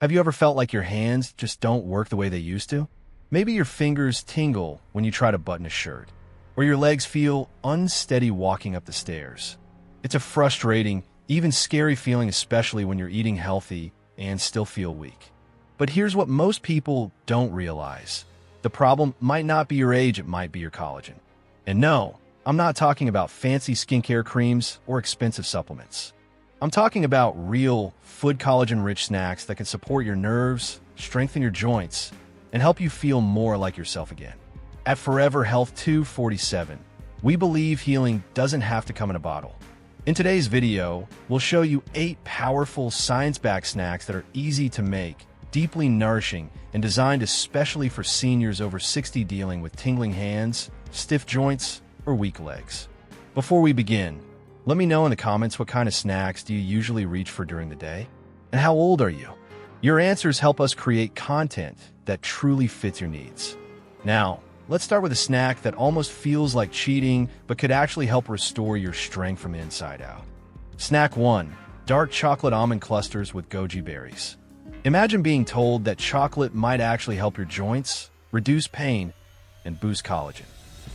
Have you ever felt like your hands just don't work the way they used to? Maybe your fingers tingle when you try to button a shirt, or your legs feel unsteady walking up the stairs. It's a frustrating, even scary feeling, especially when you're eating healthy and still feel weak. But here's what most people don't realize. The problem might not be your age, it might be your collagen. And no, I'm not talking about fancy skincare creams or expensive supplements. I'm talking about real, food collagen-rich snacks that can support your nerves, strengthen your joints, and help you feel more like yourself again. At Forever Health 247, we believe healing doesn't have to come in a bottle. In today's video, we'll show you 8 powerful science-backed snacks that are easy to make, deeply nourishing, and designed especially for seniors over 60 dealing with tingling hands, stiff joints, or weak legs. Before we begin, let me know in the comments what kind of snacks do you usually reach for during the day? And how old are you? Your answers help us create content that truly fits your needs. Now, let's start with a snack that almost feels like cheating, but could actually help restore your strength from the inside out. Snack 1. Dark chocolate almond clusters with goji berries. Imagine being told that chocolate might actually help your joints, reduce pain, and boost collagen.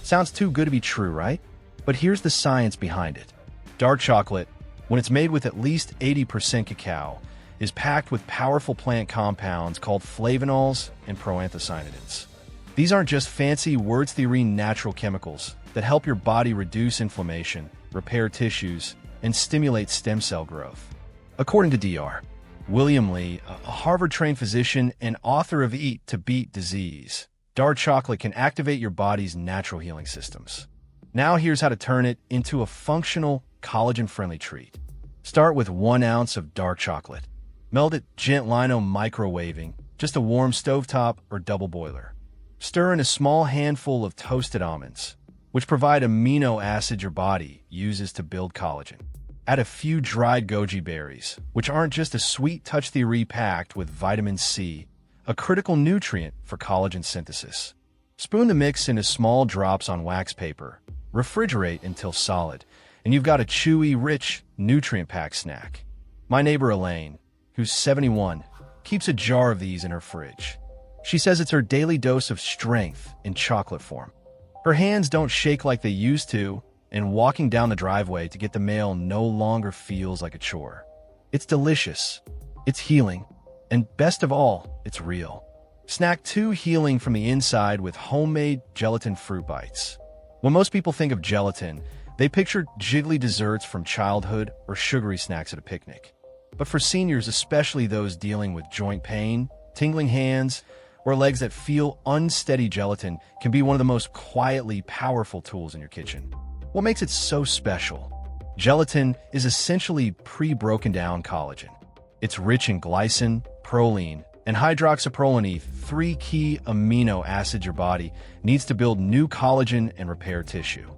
Sounds too good to be true, right? But here's the science behind it. Dark chocolate, when it's made with at least 80% cacao, is packed with powerful plant compounds called flavonols and proanthocyanidins. These aren't just fancy words-theory natural chemicals that help your body reduce inflammation, repair tissues, and stimulate stem cell growth. According to Dr. William Li, a Harvard-trained physician and author of Eat to Beat Disease, dark chocolate can activate your body's natural healing systems. Now here's how to turn it into a functional, collagen-friendly treat. Start with 1 ounce of dark chocolate. Melt it gently microwaving, just a warm stovetop or double boiler. Stir in a small handful of toasted almonds, which provide amino acids your body uses to build collagen. Add a few dried goji berries, which aren't just a sweet touch theory packed with vitamin C, a critical nutrient for collagen synthesis. Spoon the mix into small drops on wax paper. Refrigerate until solid, and you've got a chewy, rich, nutrient-packed snack. My neighbor Elaine, who's 71, keeps a jar of these in her fridge. She says it's her daily dose of strength in chocolate form. Her hands don't shake like they used to, and walking down the driveway to get the mail no longer feels like a chore. It's delicious, it's healing, and best of all, it's real. Snack 2. Healing from the inside with homemade gelatin fruit bites. When most people think of gelatin, they picture jiggly desserts from childhood or sugary snacks at a picnic. But for seniors, especially those dealing with joint pain, tingling hands, or legs that feel unsteady, gelatin can be one of the most quietly powerful tools in your kitchen. What makes it so special? Gelatin is essentially pre-broken down collagen. It's rich in glycine, proline, and hydroxyproline, 3 key amino acids your body needs to build new collagen and repair tissue.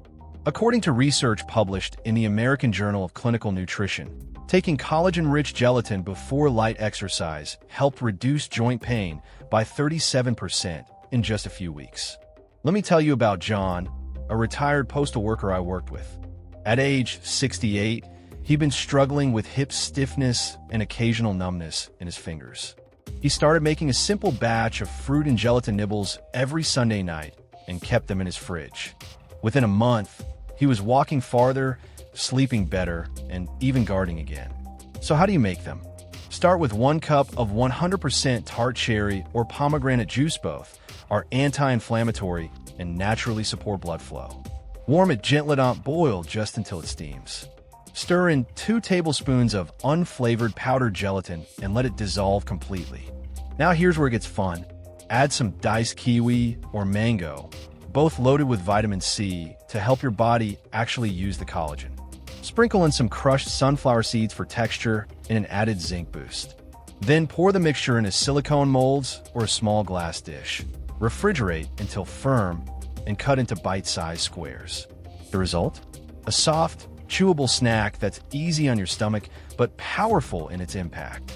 According to research published in the American Journal of Clinical Nutrition, taking collagen-rich gelatin before light exercise helped reduce joint pain by 37% in just a few weeks. Let me tell you about John, a retired postal worker I worked with. At age 68, he'd been struggling with hip stiffness and occasional numbness in his fingers. He started making a simple batch of fruit and gelatin nibbles every Sunday night and kept them in his fridge. Within a month, he was walking farther, sleeping better, and even gardening again. So how do you make them? Start with 1 cup of 100% tart cherry or pomegranate juice. Both are anti-inflammatory and naturally support blood flow. Warm it gently, don't boil just until it steams. Stir in 2 tablespoons of unflavored powdered gelatin and let it dissolve completely. Now here's where it gets fun. Add some diced kiwi or mango, both loaded with vitamin C to help your body actually use the collagen. Sprinkle in some crushed sunflower seeds for texture and an added zinc boost. Then pour the mixture into silicone molds or a small glass dish. Refrigerate until firm and cut into bite-sized squares. The result? A soft, chewable snack that's easy on your stomach but powerful in its impact.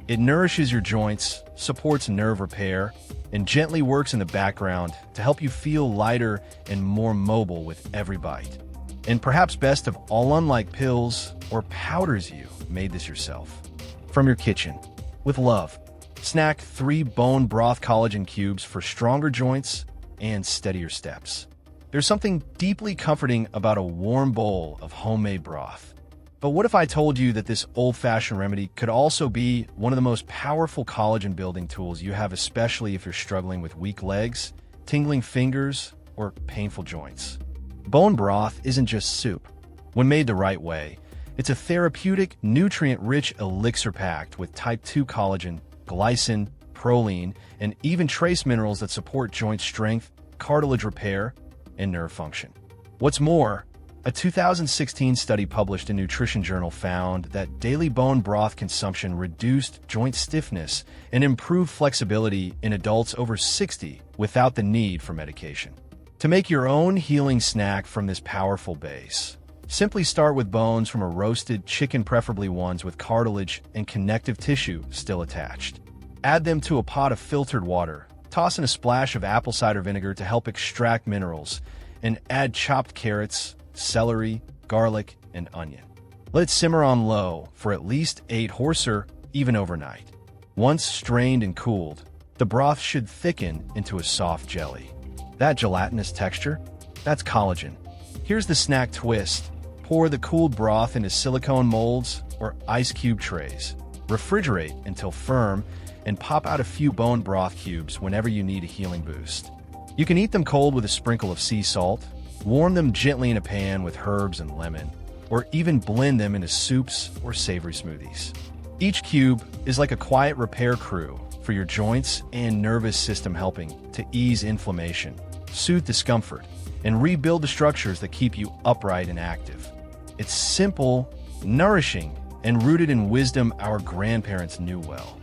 It nourishes your joints, supports nerve repair, and gently works in the background to help you feel lighter and more mobile with every bite. And perhaps best of all, unlike pills or powders, you made this yourself. From your kitchen, with love. Snack 3 bone broth collagen cubes for stronger joints and steadier steps. There's something deeply comforting about a warm bowl of homemade broth. But what if I told you that this old-fashioned remedy could also be one of the most powerful collagen-building tools you have, especially if you're struggling with weak legs, tingling fingers, or painful joints? Bone broth isn't just soup. When made the right way, it's a therapeutic, nutrient-rich elixir packed with type 2 collagen, glycine, proline, and even trace minerals that support joint strength, cartilage repair, and nerve function. What's more, a 2016 study published in Nutrition Journal found that daily bone broth consumption reduced joint stiffness and improved flexibility in adults over 60 without the need for medication. To make your own healing snack from this powerful base, simply start with bones from a roasted chicken, preferably ones with cartilage and connective tissue still attached. Add them to a pot of filtered water, toss in a splash of apple cider vinegar to help extract minerals, and add chopped carrots, celery, garlic, and onion. Let it simmer on low for at least 8 hours or even overnight. Once strained and cooled, the broth should thicken into a soft jelly. That gelatinous texture? That's collagen. Here's the snack twist. Pour the cooled broth into silicone molds or ice cube trays. Refrigerate until firm and pop out a few bone broth cubes whenever you need a healing boost. You can eat them cold with a sprinkle of sea salt, warm them gently in a pan with herbs and lemon, or even blend them into soups or savory smoothies. Each cube is like a quiet repair crew for your joints and nervous system, helping to ease inflammation, soothe discomfort, and rebuild the structures that keep you upright and active. It's simple, nourishing, and rooted in wisdom our grandparents knew well.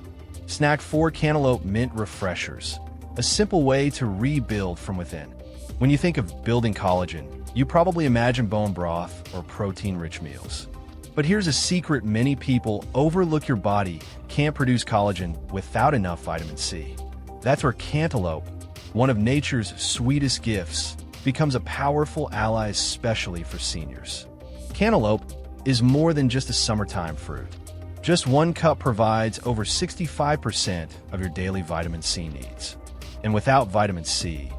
Snack 4 Cantaloupe Mint Refreshers, a simple way to rebuild from within. When you think of building collagen, you probably imagine bone broth or protein-rich meals. But here's a secret: many people overlook. Your body can't produce collagen without enough vitamin C. That's where cantaloupe, one of nature's sweetest gifts, becomes a powerful ally, especially for seniors. Cantaloupe is more than just a summertime fruit. Just 1 cup provides over 65% of your daily vitamin C needs. And without vitamin C,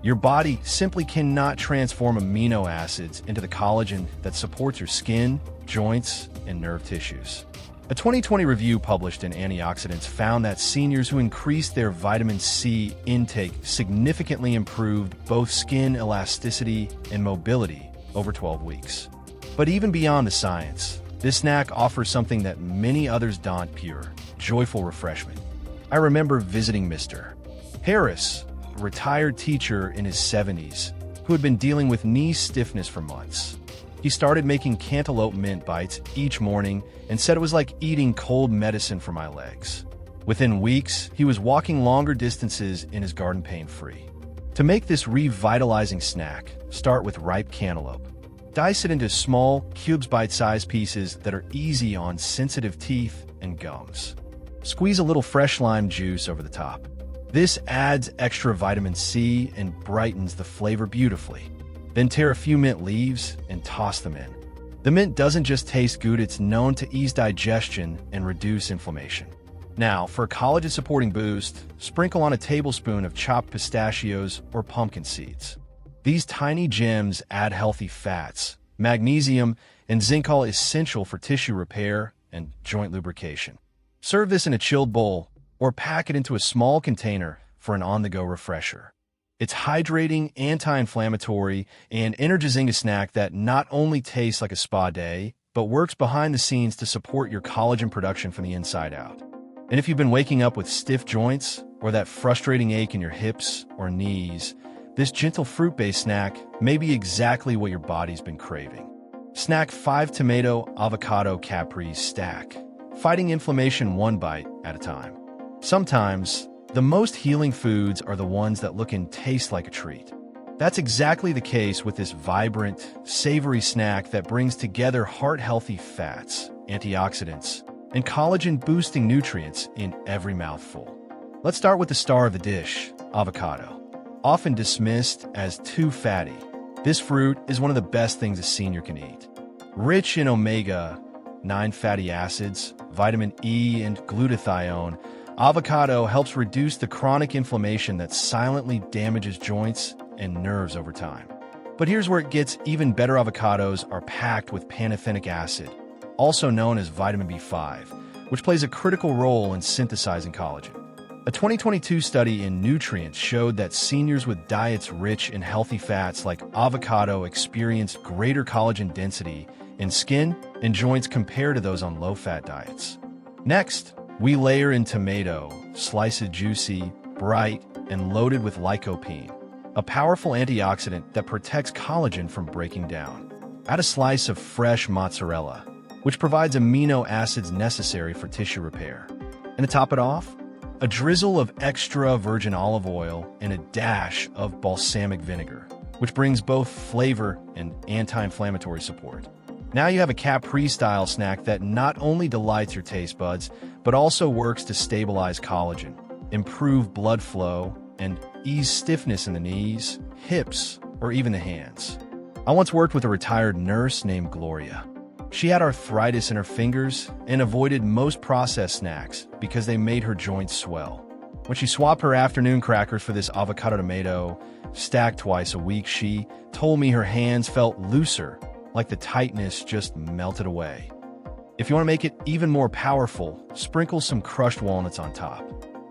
your body simply cannot transform amino acids into the collagen that supports your skin, joints, and nerve tissues. A 2020 review published in Antioxidants found that seniors who increased their vitamin C intake significantly improved both skin elasticity and mobility over 12 weeks. But even beyond the science, this snack offers something that many others don't: pure, joyful refreshment. I remember visiting Mr. Harris, a retired teacher in his 70s, who had been dealing with knee stiffness for months. He started making cantaloupe mint bites each morning and said it was like eating cold medicine for my legs. Within weeks, he was walking longer distances in his garden pain-free. To make this revitalizing snack, start with ripe cantaloupe. Dice it into small, cubes, bite-sized pieces that are easy on sensitive teeth and gums. Squeeze a little fresh lime juice over the top. This adds extra vitamin C and brightens the flavor beautifully. Then tear a few mint leaves and toss them in. The mint doesn't just taste good, it's known to ease digestion and reduce inflammation. Now, for a collagen-supporting boost, sprinkle on a tablespoon of chopped pistachios or pumpkin seeds. These tiny gems add healthy fats, magnesium, and zinc, all essential for tissue repair and joint lubrication. Serve this in a chilled bowl or pack it into a small container for an on-the-go refresher. It's hydrating, anti-inflammatory, and energizing, a snack that not only tastes like a spa day, but works behind the scenes to support your collagen production from the inside out. And if you've been waking up with stiff joints or that frustrating ache in your hips or knees, this gentle fruit-based snack may be exactly what your body's been craving. Snack 5 Tomato Avocado Caprese Stack, fighting inflammation 1 bite at a time. Sometimes, the most healing foods are the ones that look and taste like a treat. That's exactly the case with this vibrant, savory snack that brings together heart-healthy fats, antioxidants, and collagen-boosting nutrients in every mouthful. Let's start with the star of the dish, avocado. Often dismissed as too fatty, this fruit is one of the best things a senior can eat. Rich in omega-9 fatty acids, vitamin E, and glutathione, Avocado helps reduce the chronic inflammation that silently damages joints and nerves over time. But here's where it gets even better. Avocados are packed with pantothenic acid, also known as vitamin B5, which plays a critical role in synthesizing collagen. A 2022 study in Nutrients showed that seniors with diets rich in healthy fats like avocado experienced greater collagen density in skin and joints compared to those on low-fat diets. Next, we layer in tomato, slice it juicy, bright, and loaded with lycopene, a powerful antioxidant that protects collagen from breaking down. Add a slice of fresh mozzarella, which provides amino acids necessary for tissue repair. And to top it off, a drizzle of extra virgin olive oil and a dash of balsamic vinegar, which brings both flavor and anti-inflammatory support. Now you have a Capri-style snack that not only delights your taste buds, but also works to stabilize collagen, improve blood flow, and ease stiffness in the knees, hips, or even the hands. I once worked with a retired nurse named Gloria. She had arthritis in her fingers and avoided most processed snacks because they made her joints swell. When she swapped her afternoon crackers for this avocado tomato, stacked twice a week, she told me her hands felt looser, like the tightness just melted away. If you want to make it even more powerful, sprinkle some crushed walnuts on top.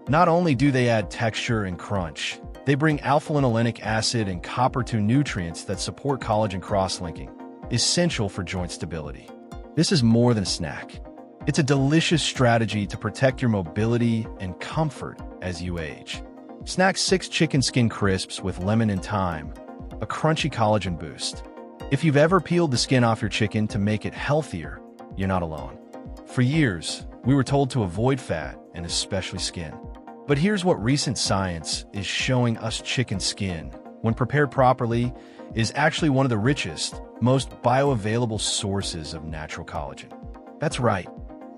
Not only do they add texture and crunch, they bring alpha-linolenic acid and copper-2 nutrients that support collagen cross-linking, essential for joint stability. This is more than a snack. It's a delicious strategy to protect your mobility and comfort as you age. Snack 6 chicken skin crisps with lemon and thyme, a crunchy collagen boost. If you've ever peeled the skin off your chicken to make it healthier, you're not alone. For years, we were told to avoid fat, and especially skin. But here's what recent science is showing us: chicken skin, when prepared properly, is actually one of the richest, most bioavailable sources of natural collagen. That's right.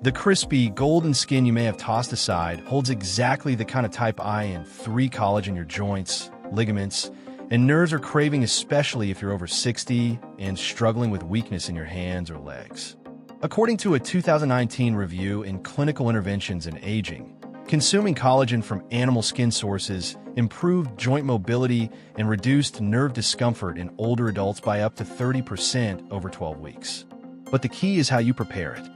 The crispy, golden skin you may have tossed aside holds exactly the kind of type I and 3 collagen your joints, ligaments, and nerves are craving, especially if you're over 60 and struggling with weakness in your hands or legs. According to a 2019 review in Clinical Interventions in Aging, consuming collagen from animal skin sources improved joint mobility and reduced nerve discomfort in older adults by up to 30% over 12 weeks. But the key is how you prepare it.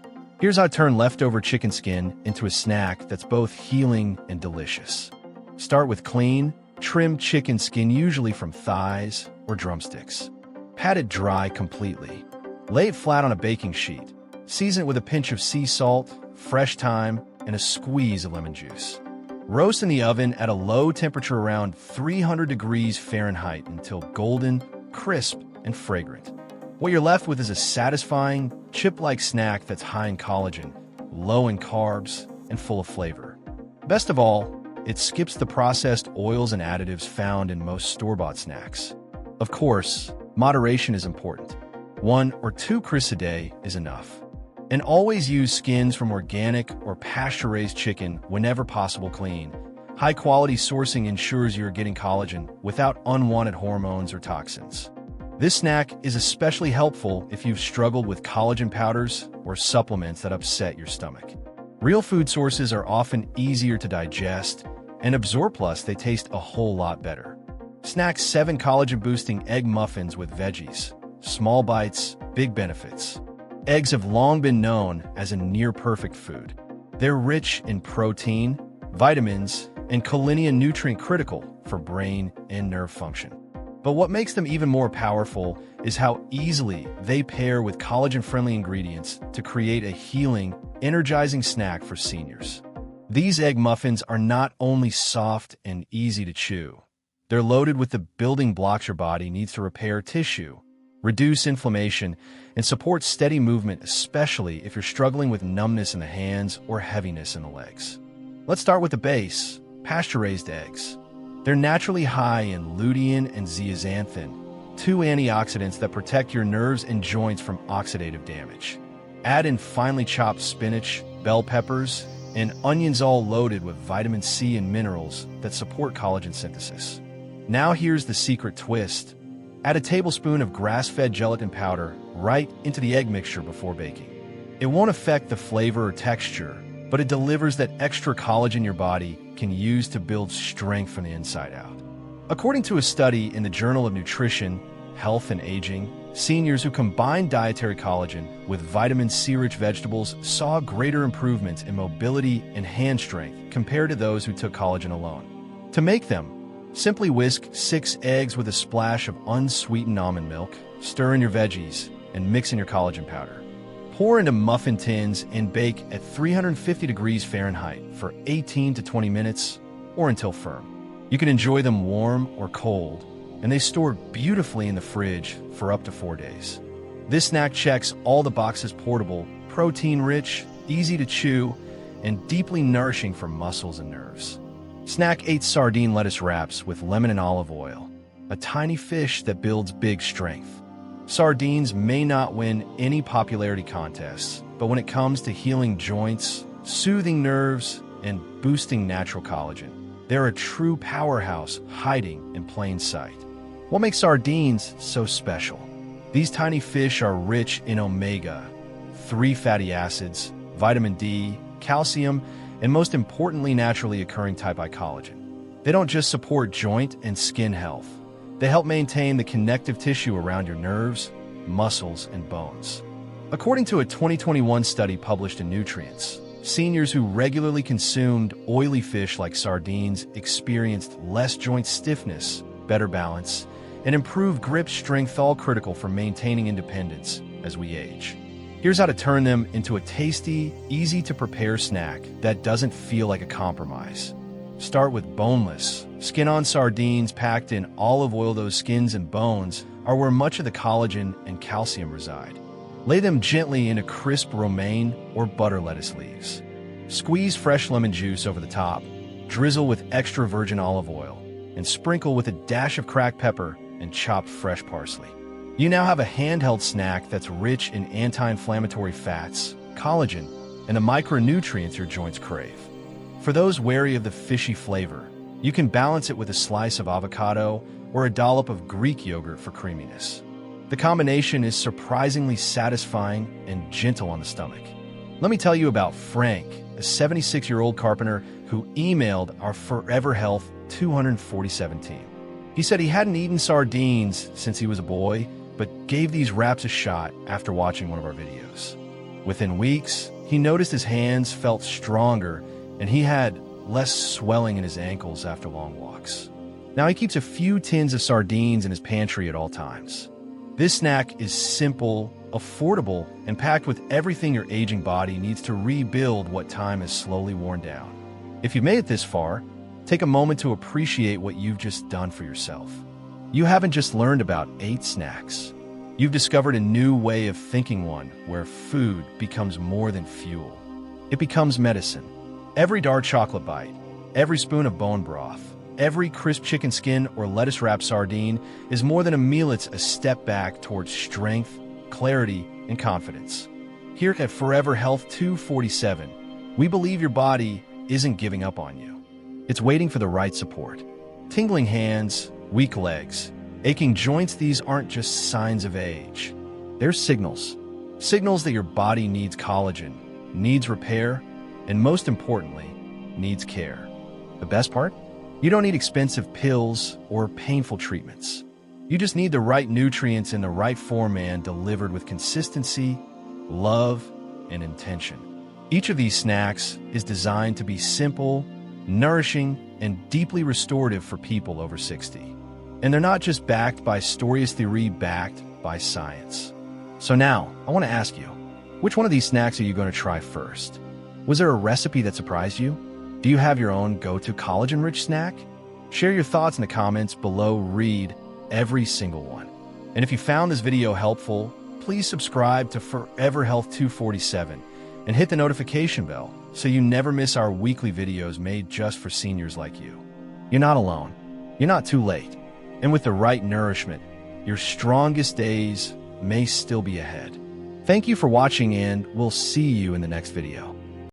Here's how to turn leftover chicken skin into a snack that's both healing and delicious. Start with clean, trimmed chicken skin, usually from thighs or drumsticks. Pat it dry completely. Lay it flat on a baking sheet. Season it with a pinch of sea salt, fresh thyme, and a squeeze of lemon juice. Roast in the oven at a low temperature around 300 degrees Fahrenheit until golden, crisp, and fragrant. What you're left with is a satisfying, chip-like snack that's high in collagen, low in carbs, and full of flavor. Best of all, it skips the processed oils and additives found in most store-bought snacks. Of course, moderation is important. 1 or 2 crisps a day is enough. And always use skins from organic or pasture-raised chicken whenever possible. Clean, high-quality sourcing ensures you're getting collagen without unwanted hormones or toxins. This snack is especially helpful if you've struggled with collagen powders or supplements that upset your stomach. Real food sources are often easier to digest and absorb, plus they taste a whole lot better. Snack 7 collagen-boosting egg muffins with veggies. Small bites, big benefits. Eggs have long been known as a near-perfect food. They're rich in protein, vitamins, and choline, nutrient critical for brain and nerve function. But what makes them even more powerful is how easily they pair with collagen-friendly ingredients to create a healing, energizing snack for seniors. These egg muffins are not only soft and easy to chew, they're loaded with the building blocks your body needs to repair tissue, reduce inflammation, and support steady movement, especially if you're struggling with numbness in the hands or heaviness in the legs. Let's start with the base: pasture-raised eggs. They're naturally high in lutein and zeaxanthin, 2 antioxidants that protect your nerves and joints from oxidative damage. Add in finely chopped spinach, bell peppers, and onions, all loaded with vitamin C and minerals that support collagen synthesis. Now here's the secret twist. Add a tablespoon of grass-fed gelatin powder right into the egg mixture before baking. It won't affect the flavor or texture, but it delivers that extra collagen your body can use to build strength from the inside out. According to a study in the Journal of Nutrition, Health and Aging, seniors who combined dietary collagen with vitamin C-rich vegetables saw greater improvements in mobility and hand strength compared to those who took collagen alone. To make them, simply whisk 6 eggs with a splash of unsweetened almond milk, stir in your veggies, and mix in your collagen powder. Pour into muffin tins and bake at 350 degrees Fahrenheit for 18 to 20 minutes or until firm. You can enjoy them warm or cold, and they store beautifully in the fridge for up to 4 days. This snack checks all the boxes: portable, protein-rich, easy to chew, and deeply nourishing for muscles and nerves. Snack 8 sardine lettuce wraps with lemon and olive oil, a tiny fish that builds big strength. Sardines may not win any popularity contests, but when it comes to healing joints, soothing nerves, and boosting natural collagen, they're a true powerhouse hiding in plain sight. What makes sardines so special? These tiny fish are rich in omega-3 fatty acids, vitamin D, calcium, and most importantly, naturally occurring type I collagen. They don't just support joint and skin health. They help maintain the connective tissue around your nerves, muscles, and bones. According to a 2021 study published in Nutrients, seniors who regularly consumed oily fish like sardines experienced less joint stiffness, better balance, and improved grip strength, all critical for maintaining independence as we age. Here's how to turn them into a tasty, easy-to-prepare snack that doesn't feel like a compromise. Start with boneless, skin-on sardines packed in olive oil. Those skins and bones are where much of the collagen and calcium reside. Lay them gently into crisp romaine or butter lettuce leaves. Squeeze fresh lemon juice over the top, drizzle with extra virgin olive oil, and sprinkle with a dash of cracked pepper and chopped fresh parsley. You now have a handheld snack that's rich in anti-inflammatory fats, collagen, and the micronutrients your joints crave. For those wary of the fishy flavor, you can balance it with a slice of avocado or a dollop of Greek yogurt for creaminess. The combination is surprisingly satisfying and gentle on the stomach. Let me tell you about Frank, a 76-year-old carpenter who emailed our Forever Health 247 team. He said he hadn't eaten sardines since he was a boy, but gave these wraps a shot after watching one of our videos. Within weeks, he noticed his hands felt stronger and he had less swelling in his ankles after long walks. Now he keeps a few tins of sardines in his pantry at all times. This snack is simple, affordable, and packed with everything your aging body needs to rebuild what time has slowly worn down. If you've made it this far, take a moment to appreciate what you've just done for yourself. You haven't just learned about 8 snacks. You've discovered a new way of thinking, one where food becomes more than fuel. It becomes medicine. Every dark chocolate bite, every spoon of bone broth, every crisp chicken skin or lettuce-wrapped sardine is more than a meal. It's a step back towards strength, clarity, and confidence. Here at Forever Health 247, we believe your body isn't giving up on you. It's waiting for the right support. Tingling hands, weak legs, aching joints, these aren't just signs of age. They're signals. Signals that your body needs collagen, needs repair, and most importantly, needs care. The best part? You don't need expensive pills or painful treatments. You just need the right nutrients in the right form and delivered with consistency, love, and intention. Each of these snacks is designed to be simple, nourishing, and deeply restorative for people over 60. And they're not just backed by stories theory, backed by science. So now, I want to ask you, which one of these snacks are you going to try first? Was there a recipe that surprised you? Do you have your own go-to collagen-rich snack? Share your thoughts in the comments below. Read every single one. And if you found this video helpful, please subscribe to Forever Health 247 and hit the notification bell so you never miss our weekly videos made just for seniors like you. You're not alone. You're not too late. And with the right nourishment, your strongest days may still be ahead. Thank you for watching, and we'll see you in the next video.